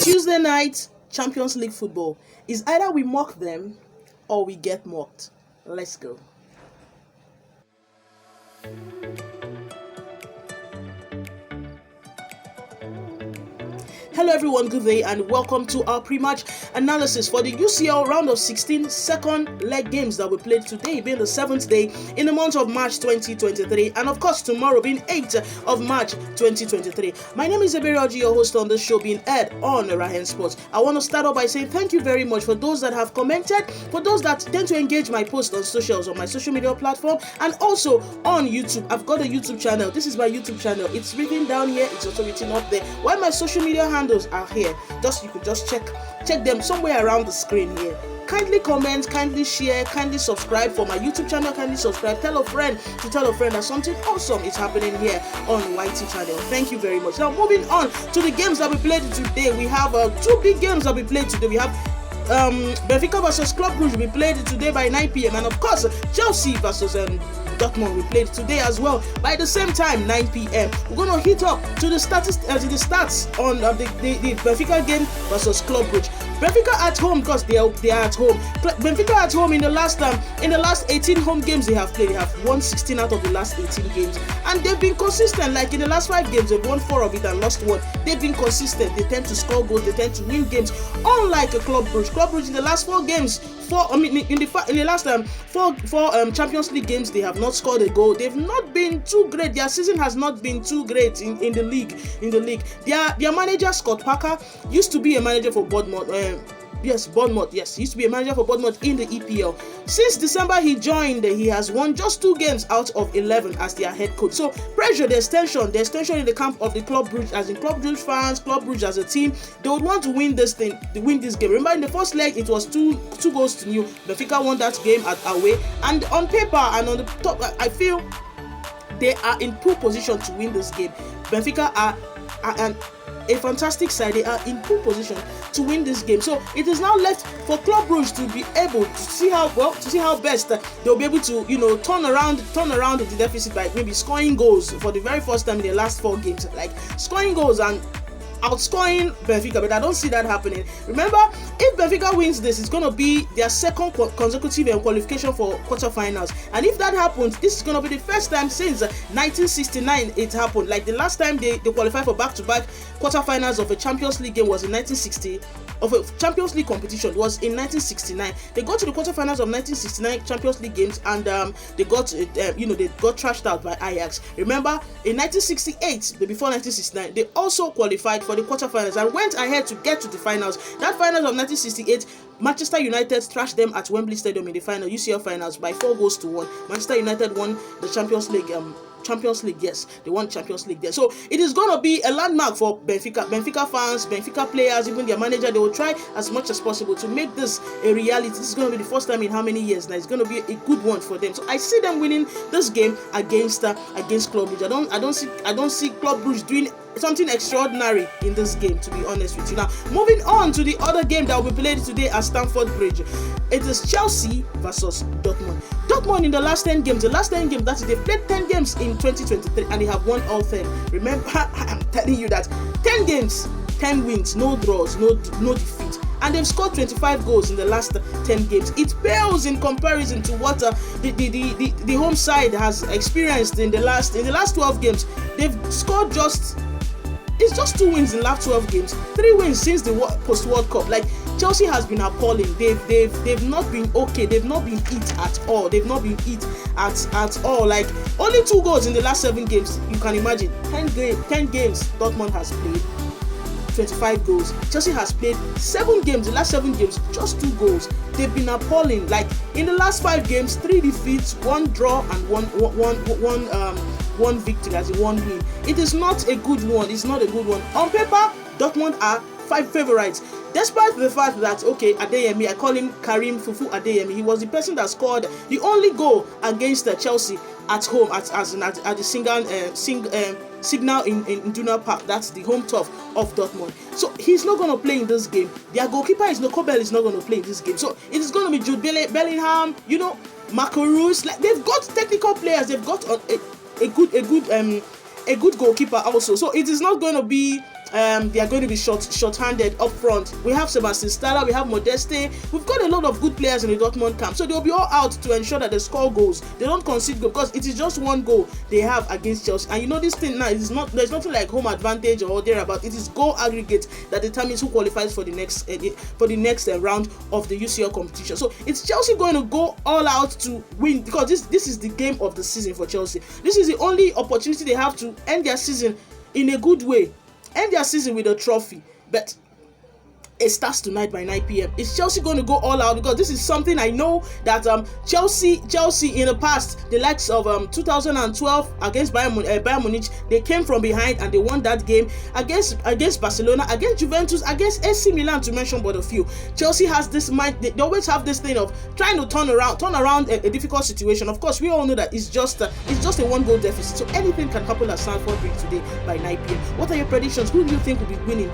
Tuesday night Champions League football is either we mock them or we get mocked. Let's go. Hello everyone, good day and welcome to our pre-match analysis for the UCL round of 16 second leg games that we played today, being the 7th day in the month of March 2023, and of course tomorrow being 8th of March 2023. My name is Eberioji, your host on this show being aired on Rahen Sports. I want to start off by saying thank you very much for those that have commented, for those that tend to engage my posts on socials, on my social media platform, and also on YouTube. I've got a YouTube channel. This is my YouTube channel. It's written down here, it's also written up there. While my social media handles are here, you could just check them somewhere around the screen here. Kindly comment, kindly share, kindly subscribe for my YouTube channel, kindly subscribe, tell a friend that something awesome is happening here on YT channel. Thank you very much. Now moving on to the games that we played today, we have two big games that we played today. We have Benfica versus Club Brugge we played today by 9 p.m. and of course Chelsea versus Dortmund we played today as well by the same time, 9 p.m. We're going to hit up to the stats on the Benfica game versus Club Brugge. Benfica at home, because they are at home. Benfica at home in the last 18 home games they have played. They have won 16 out of the last 18 games, and they've been consistent. Like in the last 5 games, they've won 4 of it and lost 1. They've been consistent. They tend to score goals. They tend to win games. Unlike a Club Brugge. Club Brugge in the last 4 games, in the last four Champions League games, they have not scored a goal. They've not been too great. Their season has not been too great in the league. Their manager Scott Parker used to be a manager for Bournemouth. Bournemouth. Yes, he used to be a manager for Bournemouth in the EPL. Since December he joined, he has won just 2 games out of 11 as their head coach. So pressure, there's tension in the camp of the Club Brugge, as in Club Brugge fans, Club Brugge as a team. They would want to win this game. Remember, in the first leg it was 2 goals to nil. Benfica won that game at away, and on paper and on the top, I feel they are in poor position to win this game. Benfica are a fantastic side. They are in poor position to win this game. So it is now left for Club Brugge to be able to see how best they'll be able to turn around the deficit by maybe scoring goals for the very first time in the last 4 games, like scoring goals and outscoring Benfica, but I don't see that happening. Remember, if Benfica wins this, it's going to be their second consecutive qualification for quarterfinals, and if that happens, this is going to be the first time since 1969 it happened. Like the last time they qualified for back-to-back quarterfinals of a Champions League game was in 1960. Of a Champions League competition was in 1969. They got to the quarterfinals of 1969 Champions League games, and they got trashed out by Ajax. Remember, in 1968, before 1969, they also qualified for the quarterfinals and went ahead to get to the finals. That finals of 1968, Manchester United thrashed them at Wembley Stadium in the final UCL finals by 4 goals to 1. Manchester United won the Champions League. Yes, they won Champions League there. So it is going to be a landmark for Benfica fans, Benfica players, even their manager. They will try as much as possible to make this a reality. This is going to be the first time in how many years now? It's going to be a good one for them. So I see them winning this game against Club Brugge. I don't see Club Brugge doing something extraordinary in this game, to be honest with you. Now, moving on to the other game that will be played today at Stamford Bridge. It is Chelsea versus Dortmund. Dortmund in the last 10 games, that is, they played 10 games in 2023 and they have won all 10. Remember, I'm telling you that 10 games, 10 wins, no draws, no defeat. And they've scored 25 goals in the last 10 games. It pales in comparison to what the home side has experienced in the last 12 games. They've scored just 2 wins in the last 12 games, 3 wins since the post-World Cup. Like, Chelsea has been appalling. They've not been okay. They've not been it at all. At all. Like, only 2 goals in the last 7 games. You can imagine. 10 games Dortmund has played, 25 goals. Chelsea has played 7 games. The last 7 games, just 2 goals. They've been appalling. Like, in the last 5 games, 3 defeats, 1 draw, and one victory, as in 1 win. It is not a good one. It's not a good one. On paper, Dortmund are 5 favorites. Despite the fact that, Adeyemi, I call him Karim Fufu Adeyemi, he was the person that scored the only goal against Chelsea at home at the Signal in Iduna Park. That's the home turf of Dortmund. So he's not going to play in this game. Their goalkeeper Kobel is not going to play in this game. So it is going to be Jude Bellingham, Macaroons. Like, they've got technical players. They've got a good goalkeeper also. So it is not going to be they are going to be short-handed up front. We have Sebastian Stala, we have Modeste. We've got a lot of good players in the Dortmund camp, so they'll be all out to ensure that they score goals. They don't concede goals, because it is just one goal they have against Chelsea. And you know this thing now, there's nothing like home advantage or thereabout. It is goal aggregate that determines who qualifies for the next round of the UCL competition. So it's Chelsea going to go all out to win, because this is the game of the season for Chelsea. This is the only opportunity they have to end their season in a good way, end their season with a trophy. But it starts tonight by 9 p.m. Is Chelsea going to go all out? Because this is something I know that Chelsea in the past, the likes of 2012 against Bayern Munich, they came from behind and they won that game against Barcelona, against Juventus, against AC Milan, to mention but a few. Chelsea has this mind. They always have this thing of trying to turn around a difficult situation. Of course, we all know that it's just a 1-goal deficit, so anything can happen at Stamford Bridge today by 9 p.m. What are your predictions? Who do you think will be winning?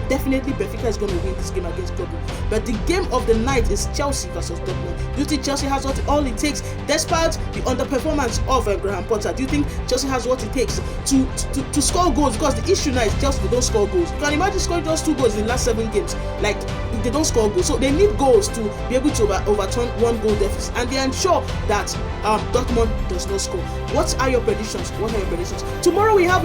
Definitely Benfica is going to win this game against Club Brugge. But the game of the night is Chelsea versus Dortmund. Do you think Chelsea has all it takes, despite the underperformance of Graham Potter? Do you think Chelsea has what it takes to score goals? Because the issue now is Chelsea, they don't score goals. You can imagine scoring just 2 goals in the last 7 games. Like, they don't score goals, so they need goals to be able to overturn 1-goal deficit, and they ensure that Dortmund does not score. What are your predictions? Tomorrow we have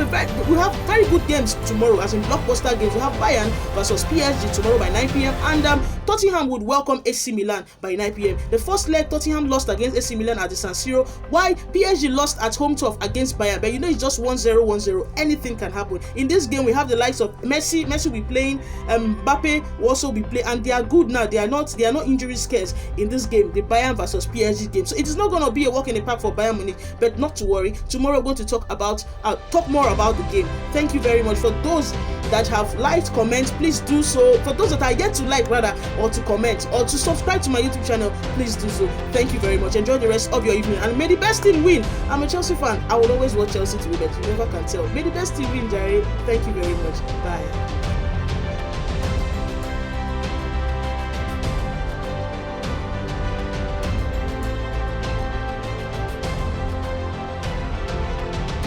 very good games tomorrow, as in blockbuster games. We have Bayern versus PSG tomorrow by 9 p.m. and Tottenham would welcome AC Milan by 9 p.m. The first leg, Tottenham lost against AC Milan at the San Siro, while PSG lost at home turf against Bayern. But you know, it's just 1-0. Anything can happen. In this game, we have the likes of Messi will be playing, Mbappe will also be playing, and they are good now. They are not injury scares in this game, the Bayern versus PSG game. So it is not going to be a walk in the park for Bayern Munich, but not to worry. Tomorrow we're going to talk more about the game. Thank you very much. For those that have liked, comment, please do so. For those that are yet to like, rather, or to comment, or to subscribe to my YouTube channel, please do so. Thank you very much. Enjoy the rest of your evening, and may the best team win. I'm a Chelsea fan. I will always want Chelsea to win, but you never can tell. May the best team win, Jerry. Thank you very much. Bye.